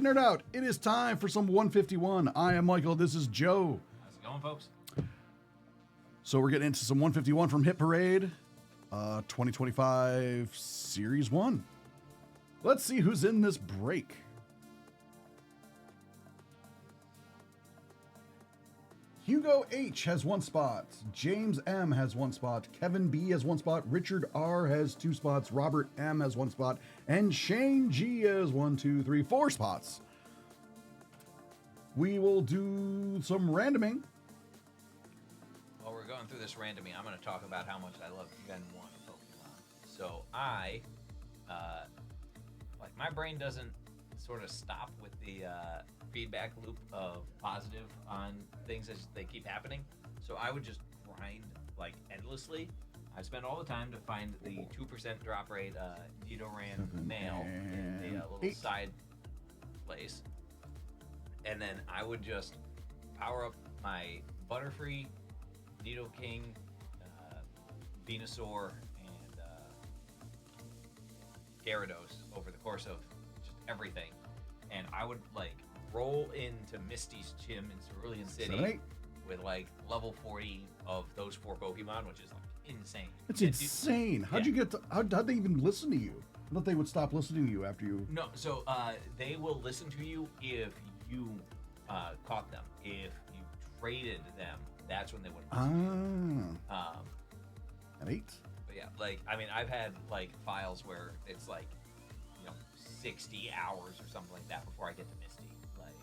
Nerd Out. It is time for some 151. I am Michael. This is Joe. How's it going, folks? So we're getting into some 151 from Hit Parade 2025 Series 1. Let's see who's in this break. Hugo H has 1 spot. James M has 1 spot. Kevin B has 1 spot. Richard R has 2 spots. Robert M has 1 spot. And Shane G has 4 spots. We will do some randoming. While we're going through this randoming, I'm going to talk about how much I love Gen 1 Pokemon. So my brain doesn't sort of stop with the feedback loop of positive on things as they keep happening. So I would just grind like endlessly. I spend all the time to find the 2% drop rate Nidoran male in the little side place. And then I would just power up my Butterfree, Nidoking, Venusaur, and Gyarados over the course of just everything. And I would like roll into Misty's gym in Cerulean City with like level 40 of those 4 Pokemon, which is like insane. It's insane. How'd you get to, how'd they even listen to you? I thought they would stop listening to you after you. No, so they will listen to you if you caught them. If you traded them, that's when they would listen to you. At 8? But yeah, like, I mean, I've had like files where it's like, 60 hours or something like that before I get to Misty. Like,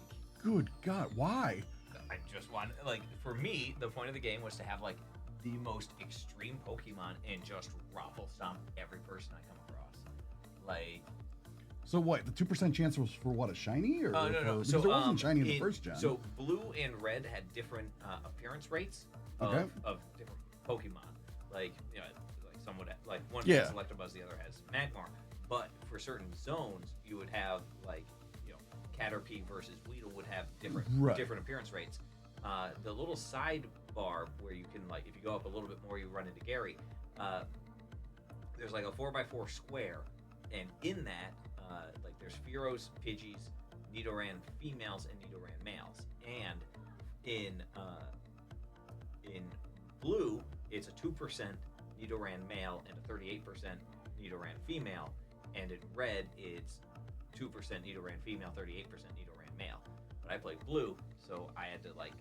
good God, why? I just want, like, for me, the point of the game was to have like the most extreme Pokemon and just ruffle stomp every person I come across. Like, so what? The 2% chance was for what? A shiny or? No. Because So it wasn't shiny in the first gen. So blue and red had different appearance rates of different Pokemon. Like, like some would have, like one has Electabuzz, the other has Magmar. But for certain zones, you would have like, Caterpie versus Weedle would have different appearance rates. The little sidebar where you can, like, if you go up a little bit more, you run into Gary. There's like a 4x4 square, and in that, like, there's Fearos, Pidgeys, Nidoran females, and Nidoran males. And in blue, it's a 2% Nidoran male and a 38% Nidoran female. And in red, it's 2% Nidoran female, 38% Nidoran male. But I played blue, so I had to like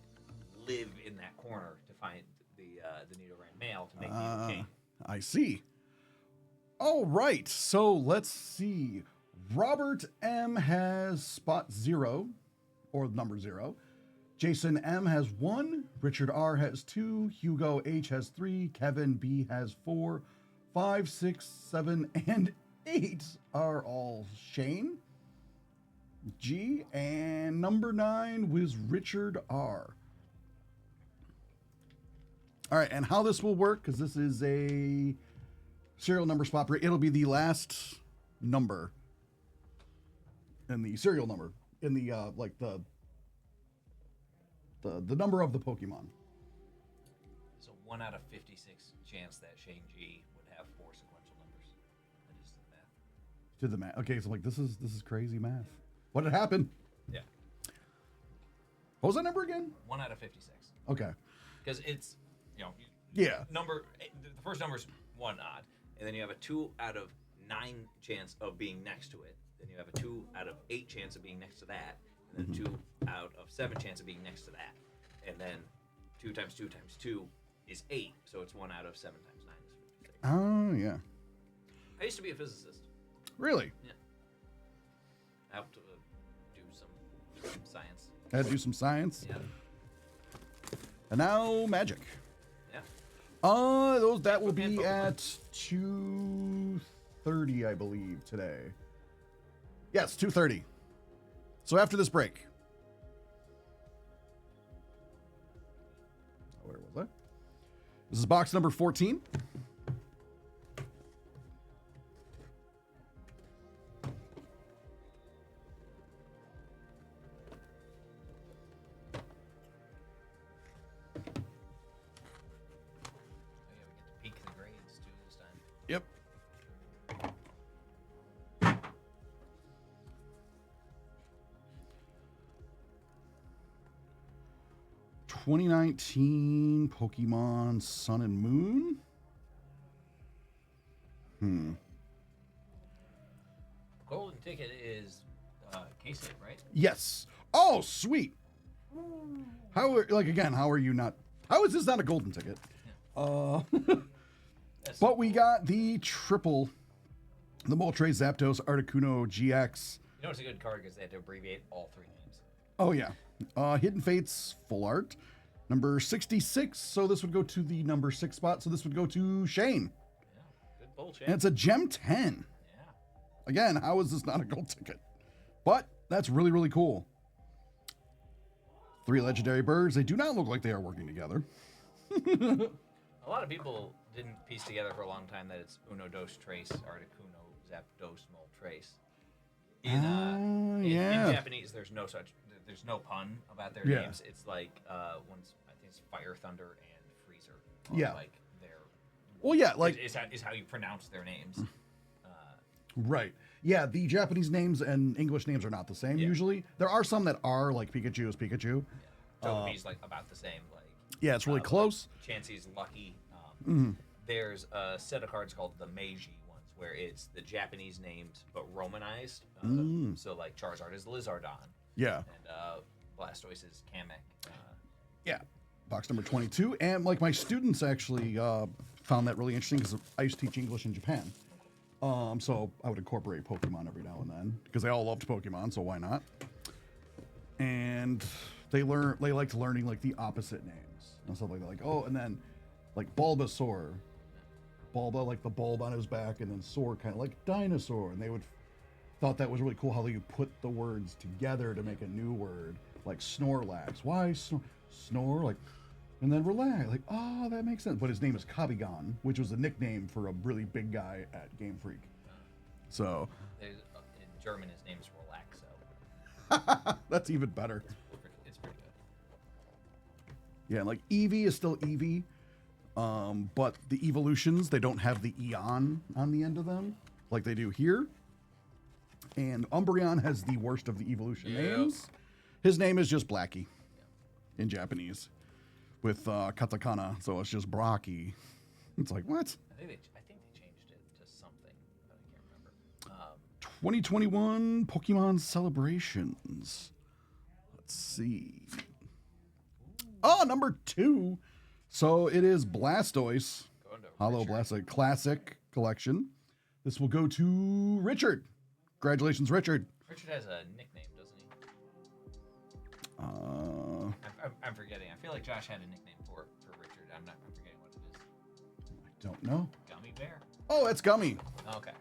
live in that corner to find the Nidoran male to make Nidoking. I see. All right, so let's see. Robert M has spot 0, or number 0. Jason M has 1. Richard R has 2. Hugo H has 3. Kevin B has 4. 5, 6, 7, and 8 are all Shane G, and number 9 was Richard R. All right, and how this will work, because this is a serial number spot break, it'll be the last number in the serial number in the like the number of the Pokemon. So 1 out of 56 chance that Shane G would have 4 sequential numbers. I just did math. Did the math? Okay, so like this is crazy math. What had happened? Yeah. What was that number again? 1 out of 56. Okay. Because it's, number, the first number is 1 odd, and then you have a 2 out of 9 chance of being next to it. Then you have a 2 out of 8 chance of being next to that, and then 2 out of 7 chance of being next to that. And then 2 times 2 times 2 is 8, so it's 1 out of 7 times 9 is 56. Oh, yeah. I used to be a physicist. Really? Yeah. I have to do some science. Had to do some science. Yeah. And now magic. Yeah. That will be at 2:30, I believe, today. Yes, 2:30. So after this break. Where was I? This is box number 14. Yep. 2019 Pokemon Sun and Moon. Golden ticket is K-State, right? Yes. Oh, sweet. How are you not? How is this not a golden ticket? But we got the triple, the Moltres, Zapdos, Articuno, GX. You know it's a good card because they had to abbreviate all 3 names. Oh yeah. Hidden Fates full art. Number 66. So this would go to the number 6 spot. So this would go to Shane. Yeah, good pull, Shane. And it's a Gem 10. Yeah. Again, how is this not a gold ticket? But that's really, really cool. 3 legendary birds. They do not look like they are working together. A lot of people didn't piece together for a long time that it's Uno, Dos, Trace, Articuno, Zapdos, Moltres. In Japanese, there's no pun about their names. It's like I think it's Fire, Thunder, and Freezer. Yeah. Like their. Well, yeah, like is how you pronounce their names. Right. Yeah, the Japanese names and English names are not the same usually. There are some that are, like Pikachu is Pikachu. Yeah. Togepi's like about the same. Like yeah, it's really close. Like Chansey's Lucky. There's a set of cards called the Meiji ones, where it's the Japanese names but romanized. So like Charizard is Lizardon. Yeah. And Blastoise is Kamek. Yeah. Box number 22. And like my students actually found that really interesting because I used to teach English in Japan. So I would incorporate Pokemon every now and then because they all loved Pokemon, so why not? And they liked learning like the opposite names and stuff like that. Like, oh, and then like Bulbasaur. Bulba, like the bulb on his back, and then Saur, kind of like dinosaur. And they thought that was really cool how you put the words together to make a new word, like Snorlax. Why snore? Like, and then relax. Like, oh, that makes sense. But his name is Kabigon, which was a nickname for a really big guy at Game Freak. So in German, his name is Relaxo. That's even better. It's pretty good. Yeah, like Eevee is still Eevee. But the evolutions, they don't have the Eon on the end of them like they do here. And Umbreon has the worst of the evolution names. His name is just Blackie in Japanese with katakana, so it's just Brocky. It's like, what? I think they changed it to something, but I can't remember. 2021 Pokemon Celebrations. Let's see. Oh, number 2. So it is Blastoise, Hollow Blastoise Classic Collection. This will go to Richard. Congratulations, Richard. Richard has a nickname, doesn't he? I'm forgetting. I feel like Josh had a nickname for Richard. I'm forgetting what it is. I don't know. Gummy Bear? Oh, it's Gummy. Okay.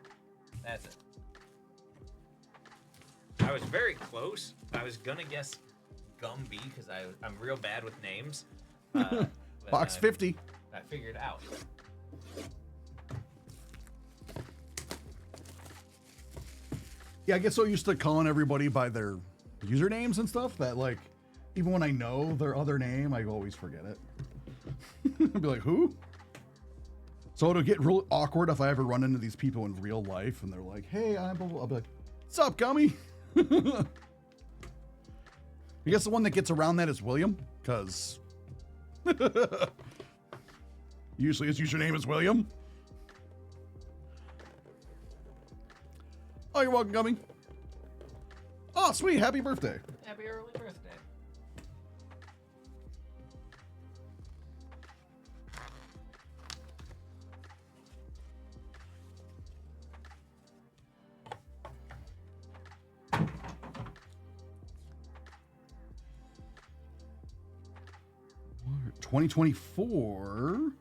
That's it. I was very close. I was going to guess Gumby because I'm real bad with names. Box 50. I figured out. Yeah, I get so used to calling everybody by their usernames and stuff that, like, even when I know their other name, I always forget it. I'll be like, who? So it'll get real awkward if I ever run into these people in real life and they're like, hey, I'll be like, what's up, Gummy? I guess the one that gets around that is William, because usually his username is William. Oh, you're welcome, Gummy. Oh, sweet. Happy birthday. Happy early birthday. What? 2024.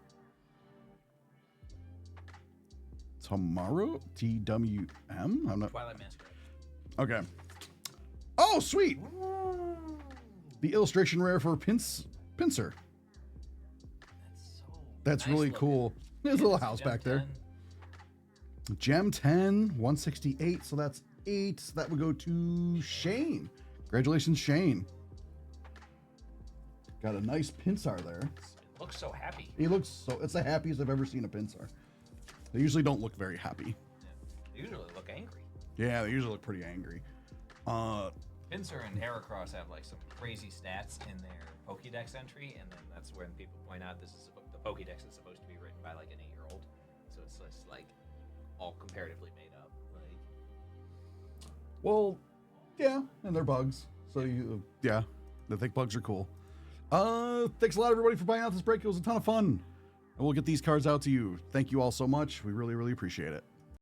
Tomorrow? TWM? I'm not. Twilight Masquerade. Okay. Oh, sweet. The illustration rare for Pinsir. That's nice really looking. cool. There's a little house back there. 10. Gem 10, 168. So that's 8. That would go to Shane. Congratulations, Shane. Got a nice Pinsir there. It looks so happy. He looks so. It's the happiest I've ever seen a Pinsir. They usually don't look very happy. They usually look angry. Yeah, they usually look pretty angry. Pinsir and Heracross have like some crazy stats in their Pokédex entry, and then that's when people point out the Pokédex is supposed to be written by like an 8-year-old, so it's just like all comparatively made up. Like, well, yeah, and they're bugs. So I think bugs are cool. Thanks a lot, everybody, for buying out this break. It was a ton of fun, and we'll get these cards out to you. Thank you all so much. We really, really appreciate it.